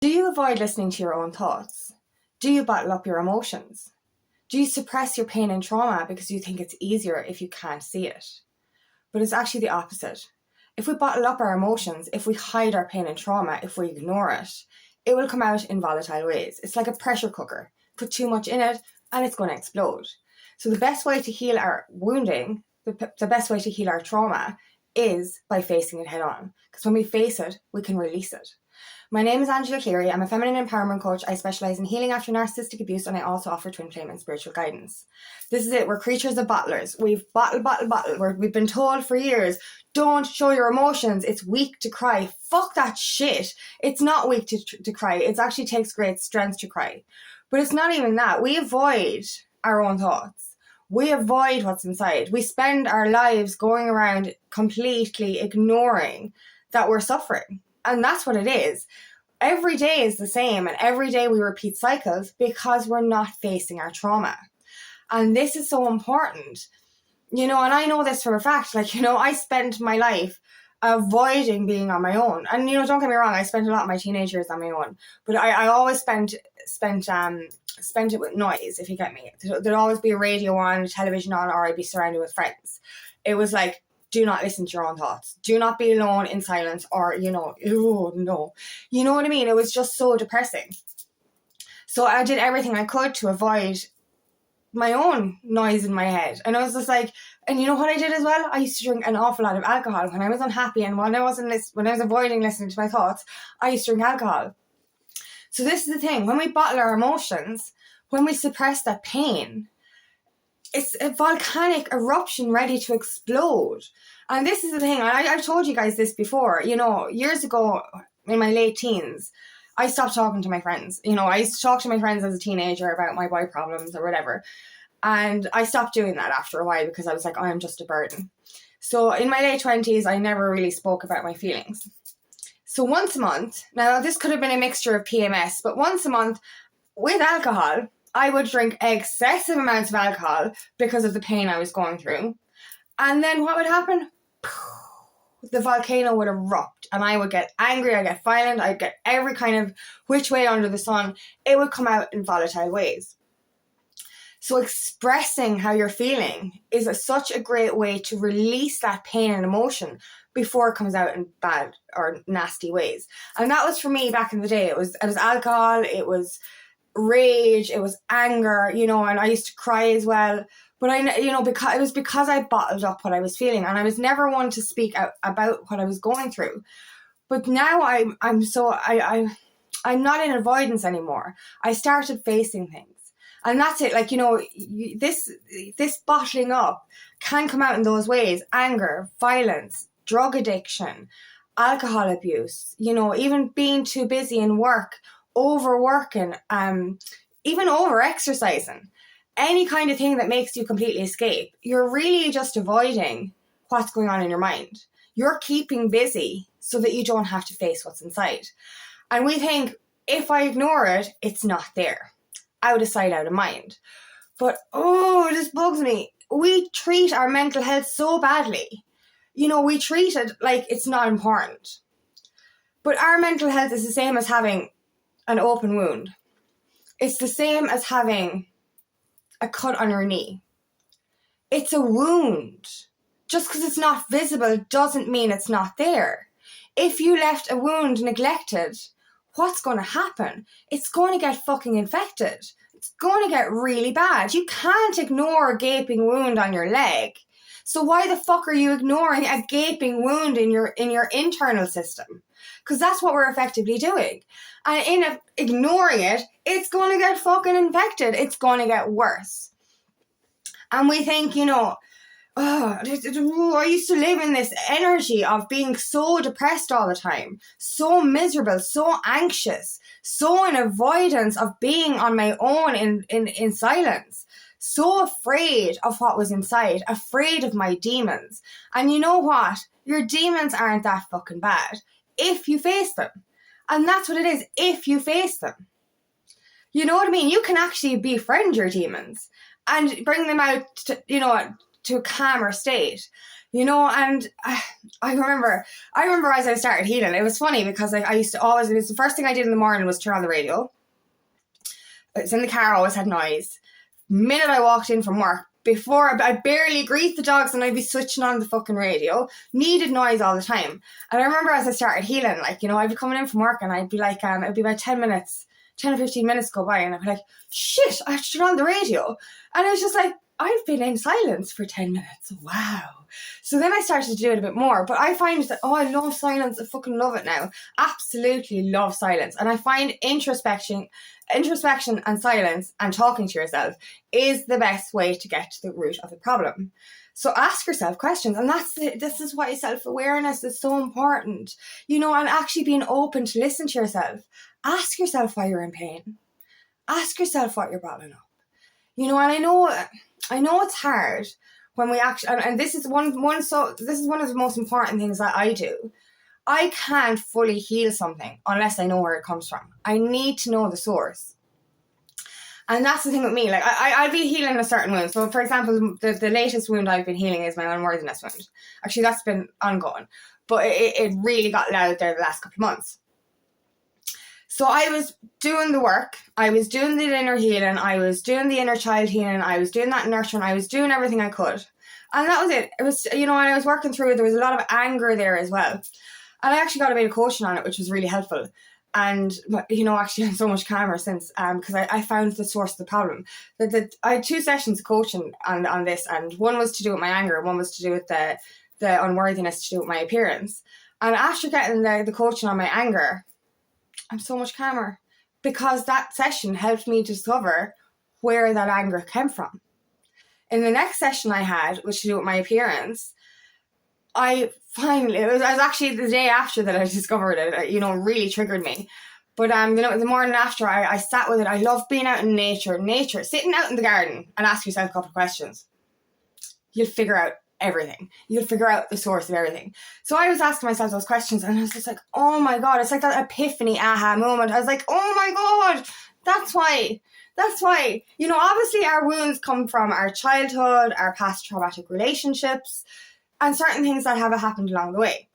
Do you avoid listening to your own thoughts? Do you bottle up your emotions? Do you suppress your pain and trauma because you think it's easier if you can't see it? But it's actually the opposite. If we bottle up our emotions, if we hide our pain and trauma, if we ignore it, it will come out in volatile ways. It's like a pressure cooker. Put too much in it and it's going to explode. So the best way to heal our wounding, the best way to heal our trauma is by facing it head on. Because when we face it, we can release it. My name is Cleary. I'm a feminine empowerment coach. I specialise in healing after narcissistic abuse, and I also offer twin flame and spiritual guidance. This is it. We're creatures of bottlers. We've bottled. We've been told for years, don't show your emotions. It's weak to cry. Fuck that shit. It's not weak to cry. It actually takes great strength to cry. But it's not even that. We avoid our own thoughts. We avoid what's inside. We spend our lives going around completely ignoring that we're suffering. And that's what it is. Every day is the same, and every day we repeat cycles because we're not facing our trauma. And this is so important. And I know this for a fact. I spent my life avoiding being on my own. And, don't get me wrong, I spent a lot of my teenage years on my own. But I always spent it with noise, if you get me. There'd always be a radio on, a television on, or I'd be surrounded with friends. It was like, do not listen to your own thoughts. Do not be alone in silence or, oh no. You know what I mean? It was just so depressing. So I did everything I could to avoid my own noise in my head. And I was just like, and you know what I did as well? I used to drink an awful lot of alcohol when I was unhappy, and when I was avoiding listening to my thoughts, I used to drink alcohol. So this is the thing. When we bottle our emotions, when we suppress that pain, it's a volcanic eruption ready to explode. And this is the thing. I've told you guys this before. Years ago in my late teens, I stopped talking to my friends. I used to talk to my friends as a teenager about my boy problems or whatever. And I stopped doing that after a while because I was like, I'm just a burden. So in my late 20s, I never really spoke about my feelings. So once a month, now this could have been a mixture of PMS, but once a month with alcohol, I would drink excessive amounts of alcohol because of the pain I was going through. And then what would happen? The volcano would erupt and I would get angry, I'd get violent, I'd get every kind of which way under the sun. It would come out in volatile ways. So expressing how you're feeling is such a great way to release that pain and emotion before it comes out in bad or nasty ways. And that was for me back in the day. It was alcohol, it was rage, it was anger, and I used to cry as well. But because I bottled up what I was feeling, and I was never one to speak out about what I was going through. But now I'm not in avoidance anymore. I started facing things, and that's it. This bottling up can come out in those ways: anger, violence, drug addiction, alcohol abuse. Even being too busy in work, overworking, even over exercising, any kind of thing that makes you completely escape. You're really just avoiding what's going on in your mind. You're keeping busy so that you don't have to face what's inside. And we think, if I ignore it, it's not there. Out of sight, out of mind. But, it just bugs me. We treat our mental health so badly. We treat it like it's not important. But our mental health is the same as having an open wound. It's the same as having a cut on your knee. It's a wound. Just because it's not visible doesn't mean it's not there. If you left a wound neglected, what's going to happen? It's going to get fucking infected. It's going to get really bad. You can't ignore a gaping wound on your leg. So why the fuck are you ignoring a gaping wound in your internal system? Because that's what we're effectively doing. And in ignoring it, it's going to get fucking infected. It's going to get worse. And we think, I used to live in this energy of being so depressed all the time, so miserable, so anxious, so in avoidance of being on my own in silence. So afraid of what was inside, afraid of my demons. And you know what? Your demons aren't that fucking bad if you face them. And that's what it is, if you face them. You know what I mean? You can actually befriend your demons and bring them out to a calmer state. You know, and I remember as I started healing, it was funny because I used to always, it was the first thing I did in the morning was turn on the radio. It's in the car, always had noise. Minute I walked in from work, before I barely greet the dogs and I'd be switching on the fucking radio, needed noise all the time. And I remember as I started healing, like, you know, I'd be coming in from work and I'd be like, it'd be about 10 or 15 minutes go by and I'd be like, shit, I have to turn on the radio. And it was just like, I've been in silence for 10 minutes. Wow. So then I started to do it a bit more. But I find that, I love silence. I fucking love it now. Absolutely love silence. And I find introspection and silence and talking to yourself is the best way to get to the root of the problem. So ask yourself questions. And this is why self-awareness is so important. You know, and actually being open to listen to yourself. Ask yourself why you're in pain. Ask yourself what you're bottling up. You know, and I know it's hard when we actually, and this is one of the most important things that I do. I can't fully heal something unless I know where it comes from. I need to know the source. And that's the thing with me. Like, I'll be healing a certain wound. So, for example, the latest wound I've been healing is my unworthiness wound. Actually, that's been ongoing. But it really got loud there the last couple of months. So I was doing the work, I was doing the inner healing, I was doing the inner child healing, I was doing that nurturing, I was doing everything I could. And that was it. It was, you know, when I was working through it, there was a lot of anger there as well. And I actually got a bit of coaching on it, which was really helpful. And, you know, actually I'm so much calmer since, because I found the source of the problem. I had 2 sessions of coaching on this, and one was to do with my anger, and one was to do with the unworthiness, to do with my appearance. And after getting the coaching on my anger, I'm so much calmer because that session helped me discover where that anger came from. In the next session I had, which to do with my appearance, it was actually the day after that I discovered it, you know, really triggered me. But you know, the morning after I sat with it. I love being out in nature, sitting out in the garden and ask yourself a couple of questions. You'll figure out everything. You'll figure out the source of everything. So I was asking myself those questions and I was just like, oh my God, it's like that epiphany aha moment. I was like, oh my God, that's why. You know, obviously our wounds come from our childhood, our past traumatic relationships, and certain things that have happened along the way.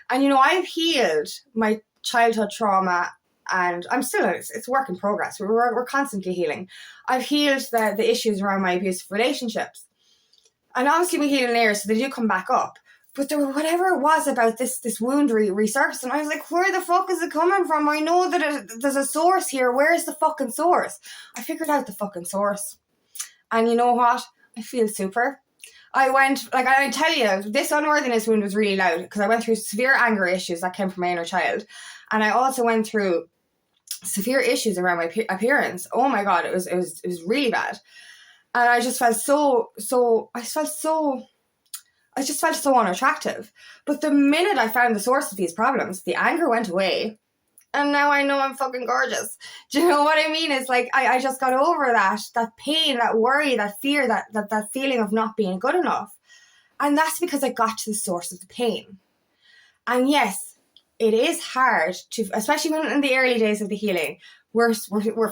And, you know, I've healed my childhood trauma, and I'm still, it's work in progress. We're constantly healing. I've healed the issues around my abusive relationships. And obviously we heal in layers, so they do come back up. But there, whatever it was about this wound resurfaced, and I was like, where the fuck is it coming from? I know that there's a source here. Where's the fucking source? I figured out the fucking source. And you know what? I feel super. I went, like I tell you, this unworthiness wound was really loud because I went through severe anger issues that came from my inner child. And I also went through severe issues around my appearance. Oh my God, it was really bad. And I just felt so unattractive. But the minute I found the source of these problems, the anger went away. And now I know I'm fucking gorgeous. Do you know what I mean? It's like I just got over that pain, that worry, that fear, that feeling of not being good enough. And that's because I got to the source of the pain. And yes, it is hard to, especially when in the early days of the healing, we're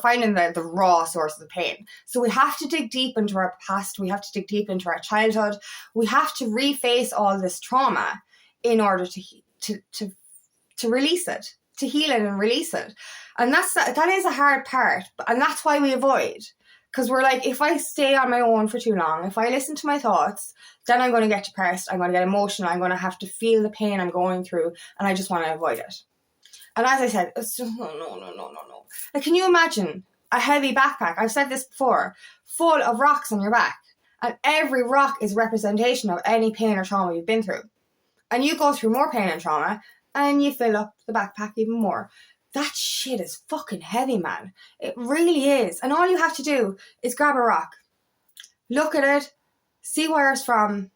finding the raw source of the pain. So we have to dig deep into our past. We have to dig deep into our childhood. We have to reface all this trauma in order to release it, to heal it and release it. And that is a hard part. And that's why we avoid. Because we're like, if I stay on my own for too long, if I listen to my thoughts, then I'm going to get depressed. I'm going to get emotional. I'm going to have to feel the pain I'm going through. And I just want to avoid it. And as I said, it's just, no. Like, can you imagine a heavy backpack? I've said this before, full of rocks on your back. And every rock is a representation of any pain or trauma you've been through. And you go through more pain and trauma, and you fill up the backpack even more. That shit is fucking heavy, man. It really is. And all you have to do is grab a rock, look at it, see where it's from,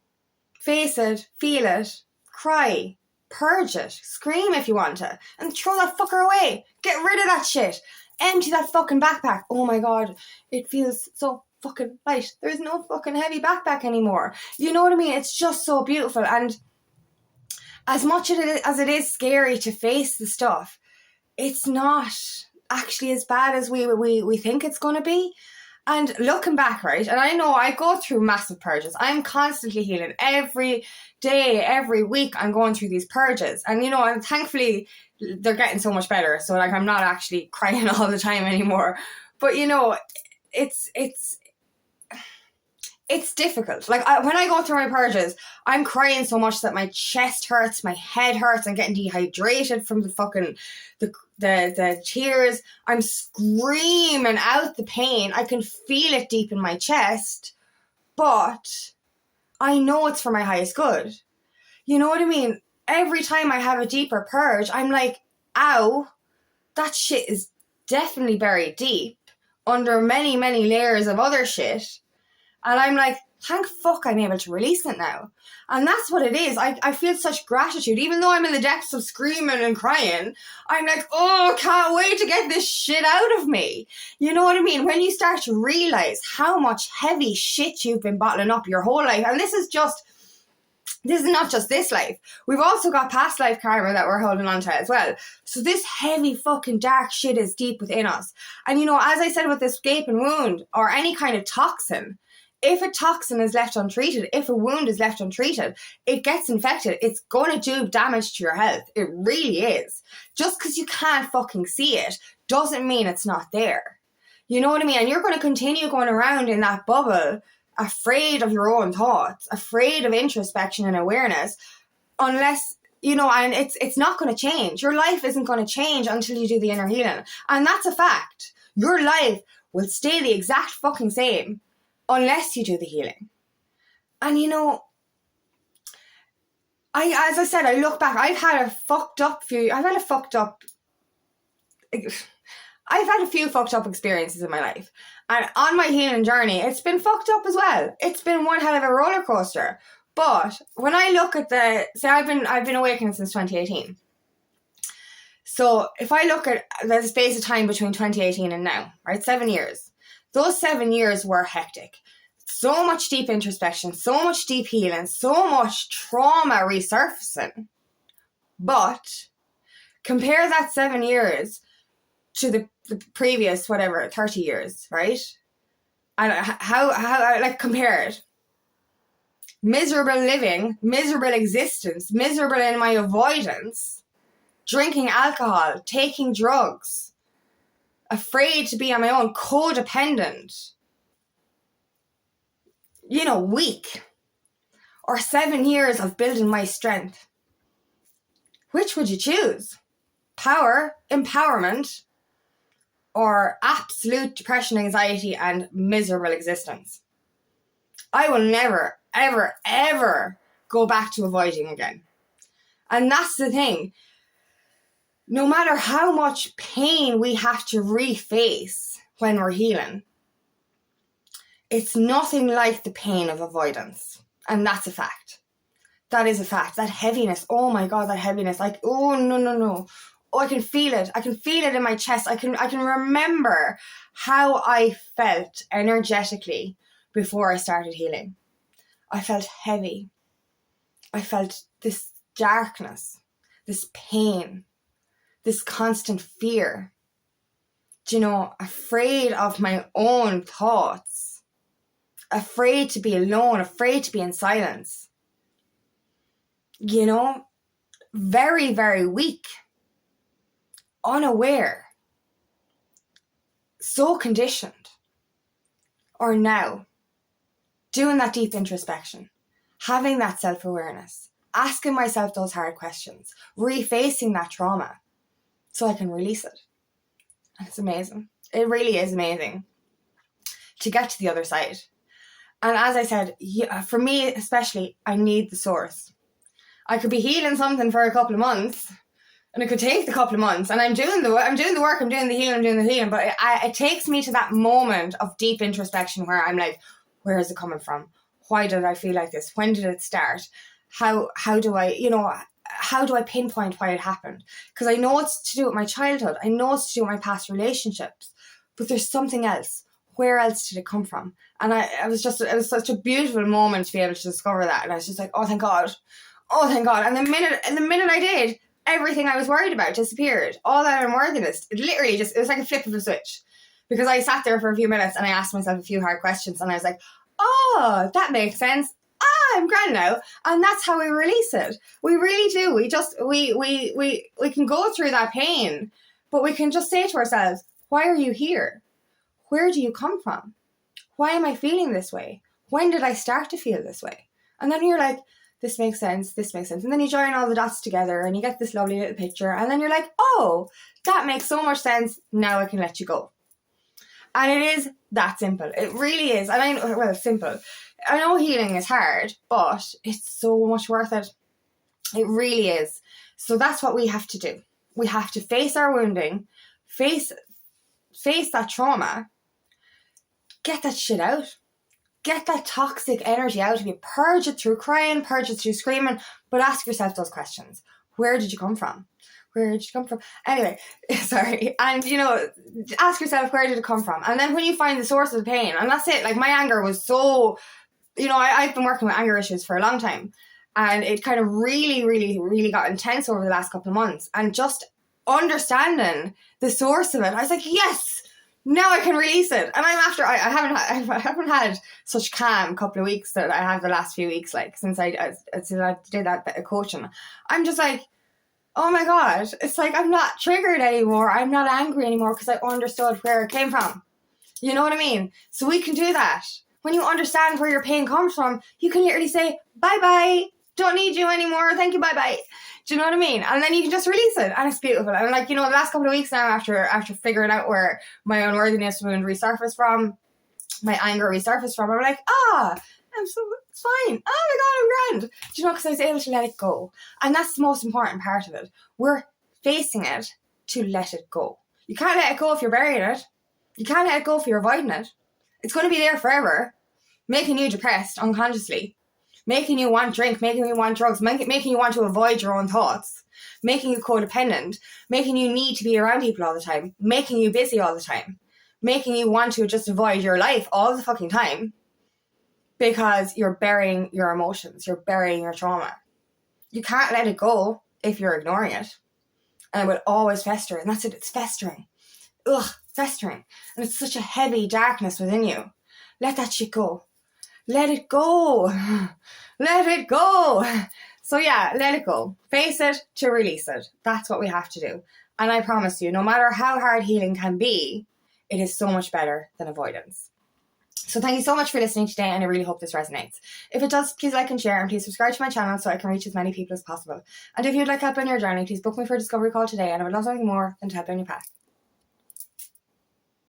face it, feel it, cry, purge it, scream if you want to, and throw that fucker away. Get rid of that shit. Empty that fucking backpack. Oh my God, it feels so fucking light. There's no fucking heavy backpack anymore. You know what I mean? It's just so beautiful. And as much as it is scary to face the stuff, it's not actually as bad as we think it's going to be. And looking back, right, and I know I go through massive purges. I'm constantly healing. Every day, every week, I'm going through these purges. And, you know, and thankfully, they're getting so much better. So, like, I'm not actually crying all the time anymore. But, you know, it's difficult. Like, when I go through my purges, I'm crying so much that my chest hurts, my head hurts, I'm getting dehydrated from the fucking, the tears. I'm screaming out the pain. I can feel it deep in my chest, but I know it's for my highest good. You know what I mean? Every time I have a deeper purge, I'm like, ow, that shit is definitely buried deep under many, many layers of other shit. And I'm like, thank fuck I'm able to release it now. And that's what it is. I feel such gratitude. Even though I'm in the depths of screaming and crying, I'm like, oh, can't wait to get this shit out of me. You know what I mean? When you start to realize how much heavy shit you've been bottling up your whole life. And this is not just this life. We've also got past life karma that we're holding on to as well. So this heavy fucking dark shit is deep within us. And, you know, as I said with this gaping wound or any kind of toxin, if a toxin is left untreated, if a wound is left untreated, it gets infected. It's going to do damage to your health. It really is. Just because you can't fucking see it doesn't mean it's not there. You know what I mean? And you're going to continue going around in that bubble, afraid of your own thoughts, afraid of introspection and awareness, unless, you know, and it's not going to change. Your life isn't going to change until you do the inner healing. And that's a fact. Your life will stay the exact fucking same unless you do the healing. And, you know, as I said, I look back, I've had a few fucked up experiences in my life. And on my healing journey, it's been fucked up as well. It's been one hell of a roller coaster. But when I look at I've been awakening since 2018. So if I look at the space of time between 2018 and now, right, 7 years, those 7 years were hectic. So much deep introspection, so much deep healing, so much trauma resurfacing. But compare that 7 years to the previous, 30 years, right? And how like, compare it. Miserable living, miserable existence, miserable in my avoidance, drinking alcohol, taking drugs, afraid to be on my own, codependent, you know, weak. Or 7 years of building my strength. Which would you choose? Power, empowerment, or absolute depression, anxiety, and miserable existence? I will never, ever, ever go back to avoiding again. And that's the thing. No matter how much pain we have to reface when we're healing, it's nothing like the pain of avoidance. And that's a fact. That is a fact. That heaviness, oh my God, that heaviness. Like, oh, no. Oh, I can feel it. I can feel it in my chest. I can remember how I felt energetically before I started healing. I felt heavy. I felt this darkness, this pain, this constant fear. Do you know, afraid of my own thoughts, afraid to be alone, afraid to be in silence. You know, very, very weak, unaware, so conditioned. Or now, doing that deep introspection, having that self-awareness, asking myself those hard questions, refacing that trauma so I can release it. And it's amazing. It really is amazing to get to the other side. And as I said, for me especially, I need the source. I could be healing something for a couple of months, and it could take the couple of months, and I'm doing the work, I'm doing the healing, but it takes me to that moment of deep introspection where I'm like, where is it coming from? Why did I feel like this? When did it start? How do I pinpoint why it happened? Because I know it's to do with my childhood. I know it's to do with my past relationships, but there's something else. Where else did it come from? And it was such a beautiful moment to be able to discover that. And I was just like, oh, thank God. And the minute I did, everything I was worried about disappeared. All that unworthiness, it was like a flip of a switch. Because I sat there for a few minutes and I asked myself a few hard questions and I was like, oh, that makes sense. I'm grand now. And that's how we release it. We really do. We can go through that pain, but we can just say to ourselves, why are you here? Where do you come from? Why am I feeling this way? When did I start to feel this way? And then you're like, this makes sense, this makes sense. And then you join all the dots together and you get this lovely little picture. And then you're like, oh, that makes so much sense. Now I can let you go. And it is that simple. It really is. And I know, well, it's simple. I know healing is hard, but it's so much worth it. It really is. So that's what we have to do. We have to face our wounding, face that trauma, get that shit out. Get that toxic energy out of you. Purge it through crying, purge it through screaming, but ask yourself those questions. Where did you come from? Where did you come from? Anyway, sorry. And, ask yourself, where did it come from? And then when you find the source of the pain, and that's it. Like, my anger was so, I've been working with anger issues for a long time. And it kind of really, really, really got intense over the last couple of months. And just understanding the source of it, I was like, yes! Now I can release it. And I haven't had such calm couple of weeks that I have the last few weeks, like since I did that bit of coaching. I'm just like, oh my God, it's like I'm not triggered anymore. I'm not angry anymore because I understood where it came from. You know what I mean? So we can do that. When you understand where your pain comes from, you can literally say, bye-bye, don't need you anymore, thank you, bye-bye. Do you know what I mean? And then you can just release it, and it's beautiful. And the last couple of weeks now, after figuring out where my unworthiness wound resurfaced from, my anger resurfaced from, I'm like, it's fine. Oh my God, I'm grand. Do you know, because I was able to let it go. And that's the most important part of it. We're facing it to let it go. You can't let it go if you're burying it. You can't let it go if you're avoiding it. It's going to be there forever, making you depressed unconsciously. Making you want drink, making you want drugs, making you want to avoid your own thoughts, making you codependent, making you need to be around people all the time, making you busy all the time, making you want to just avoid your life all the fucking time because you're burying your emotions, you're burying your trauma. You can't let it go if you're ignoring it. And it will always fester, and that's it, it's festering. Festering. And it's such a heavy darkness within you. Let that shit go. Let it go. Let it go. So yeah, let it go. Face it to release it. That's what we have to do. And I promise you, no matter how hard healing can be, it is so much better than avoidance. So thank you so much for listening today, and I really hope this resonates. If it does, please like and share, and please subscribe to my channel so I can reach as many people as possible. And if you'd like help on your journey, please book me for a discovery call today, and I would love nothing more than to help on your path.